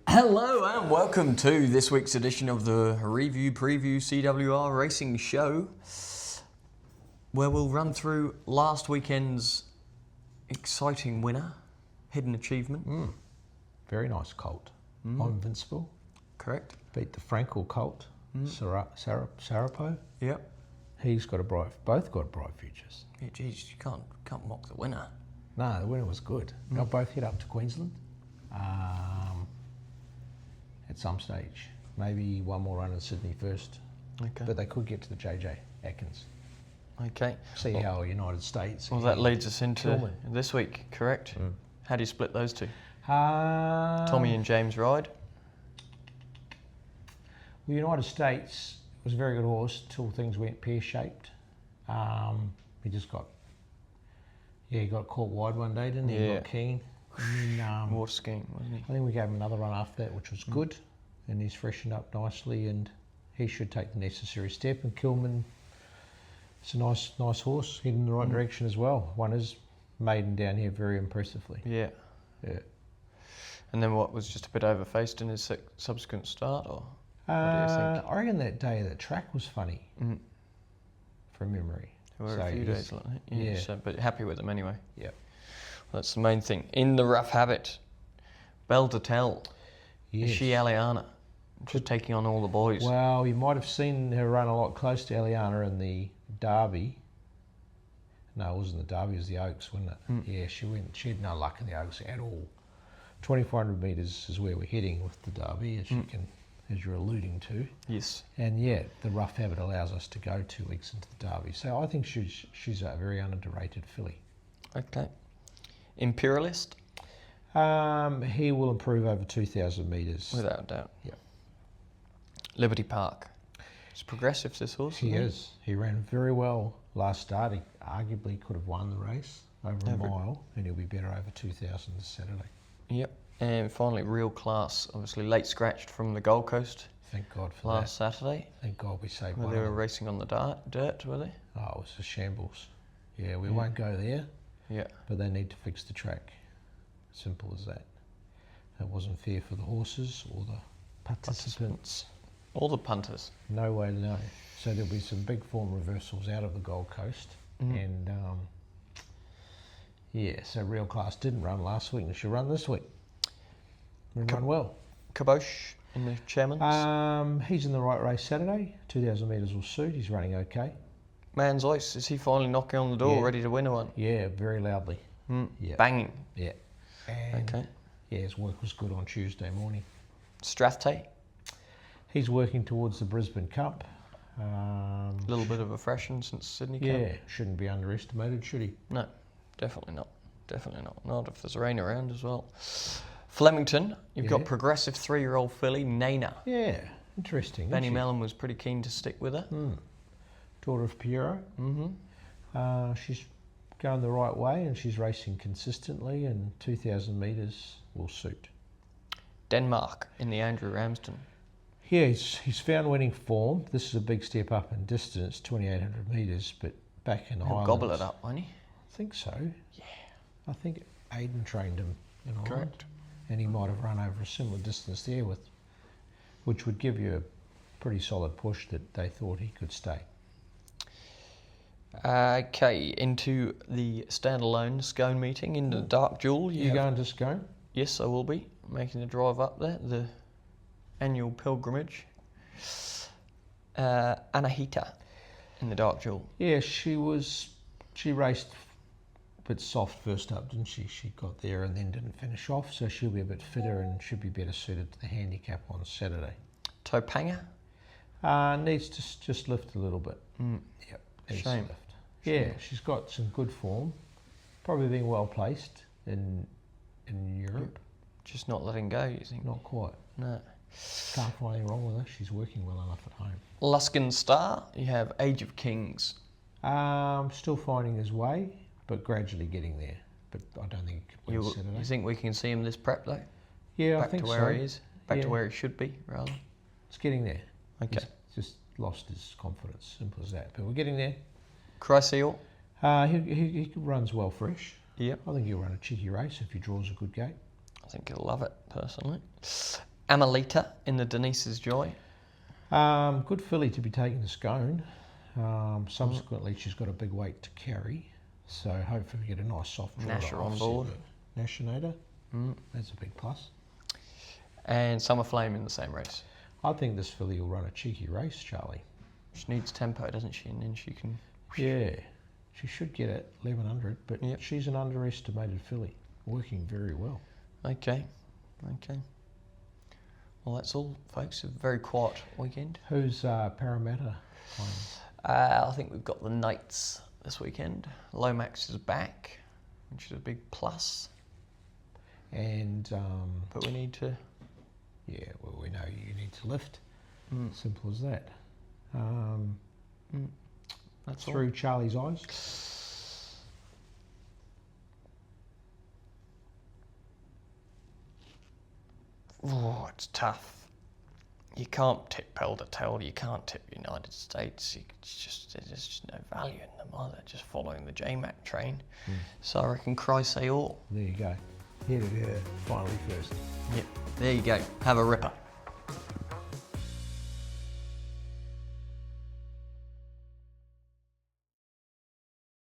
Hello and welcome to this week's edition of the Review Preview CWR Racing Show, where we'll run through last weekend's exciting winner, hidden achievement. Very nice colt. On Invincible. Correct. Beat the Frankel colt, Sarapo. Yep. He's got both got bright futures. Yeah, geez, you can't mock the winner. No, the winner was good. They'll both head up to Queensland at some stage. Maybe one more run in Sydney first. Okay. But they could get to the JJ Atkins. Okay. See how United States... Well, that leads us into this week, correct? How do you split those two? Tommy and James ride? The United States was a very good horse till things went pear-shaped. He just got... Yeah, he got caught wide one day, didn't he? Yeah. He got keen. And then, Water skiing, wasn't he? I think we gave him another run after that, which was good. And he's freshened up nicely, and he should take the necessary step. And Kilman, it's a nice horse, heading in the right direction as well. Won his maiden down here very impressively. Yeah. Yeah. And then what, was just a bit overfaced in his subsequent start, or what do you think? I reckon that day the track was funny, from memory. There were a few days like that. Yeah. So, but happy with them anyway. Yeah. That's the main thing. In the rough habit, Belle de Tell. Yes. Is she Aliana? Just taking on all the boys. Well, you might have seen her run a lot close to Aliana in the Derby. No, it wasn't the Derby, it was the Oaks, wasn't it? Yeah, she had no luck in the Oaks at all. 2,400 metres is where we're heading with the Derby, as you're alluding to. Yes. And yeah, the rough habit allows us to go 2 weeks into the Derby. So I think she's a very underrated filly. Okay. Imperialist? He will improve over 2,000 metres. Without a doubt. Yeah. Liberty Park. It's progressive, this horse. He is. He ran very well last start. He arguably could have won the race over a mile, and he'll be better over 2,000 this Saturday. Yep. And finally, Real Class. Obviously late scratched from the Gold Coast. Thank God for last Saturday. Thank God we saved one. They were racing on the dirt, were they? Oh, it was a shambles. Yeah, we won't go there. Yeah. But they need to fix the track. Simple as that. It wasn't fair for the horses or the participants. Or the punters. No way to know. So there'll be some big form reversals out of the Gold Coast. And yeah, so Real Class didn't run last week and she'll run this week. We'll run well. Kabosh in the chairman's? He's in the right race Saturday. 2,000 metres will suit. He's running okay. Man's Ice, is he finally knocking on the door, ready to win one? Yeah, very loudly. Yeah. Banging. Yeah. And okay. Yeah, his work was good on Tuesday morning. Strathtay? He's working towards the Brisbane Cup. A little bit of a freshen since Sydney Cup. Yeah, shouldn't be underestimated, should he? No, definitely not. Definitely not. Not if there's rain around as well. Flemington, you've got progressive 3-year-old filly, Nana. Yeah, interesting. Benny Mellon was pretty keen to stick with her. Daughter of Piero. She's going the right way and she's racing consistently, and 2,000 metres will suit. Denmark in the Andrew Ramsden. Yeah, he's found winning form. This is a big step up in distance, 2,800 metres, but back in Ireland. He'll gobble it up, won't he? I think so. Yeah. I think Aidan trained him in Ireland. Correct. And he might have run over a similar distance there, which would give you a pretty solid push that they thought he could stay. Okay, into the standalone Scone meeting in the Dark Jewel. You going to Scone? Yes, I will be making the drive up there, the annual pilgrimage. Anahita in the Dark Jewel. Yeah, she raced a bit soft first up, didn't she? She got there and then didn't finish off, so she'll be a bit fitter and should be better suited to the handicap on Saturday. Topanga? Needs to just lift a little bit. Yep. Shame. Yeah, she's got some good form. Probably being well placed in Europe. Just not letting go, you think? Not quite. No. Can't find anything wrong with her. She's working well enough at home. Luskin Star, you have Age of Kings. Still finding his way, but gradually getting there. But I don't think he can win Saturday. You think we can see him this prep though? Yeah, back I think to so. where he is? Back to where he should be, rather? It's getting there. Okay. He's just lost his confidence, simple as that. But we're getting there. Chrysaor? He runs well fresh. Yep. I think he'll run a cheeky race if he draws a good gate. I think he'll love it, personally. Amelita in the Denise's Joy. Good filly to be taking to Scone. Subsequently, she's got a big weight to carry. So hopefully we get a nice soft draw. Nasher on board. Nashinator. That's a big plus. And Summer Flame in the same race. I think this filly will run a cheeky race, Charlie. She needs tempo, doesn't she? And then she can... Yeah. She should get it 1100, but she's an underestimated filly, working very well. Okay. Well, that's all, folks. A very quiet weekend. Who's Parramatta playing? I think we've got the Knights this weekend. Lomax is back, which is a big plus. And but we need to... Yeah, well, we know you need to lift. Simple as that. That's through all. Charlie's eyes. Oh, it's tough. You can't tip Pelder-Tail, you can't tip United States. There's just no value in them either, just following the JMac train. So I reckon Cry Say All. There you go. Here, finally first. Yep, there you go. Have a ripper.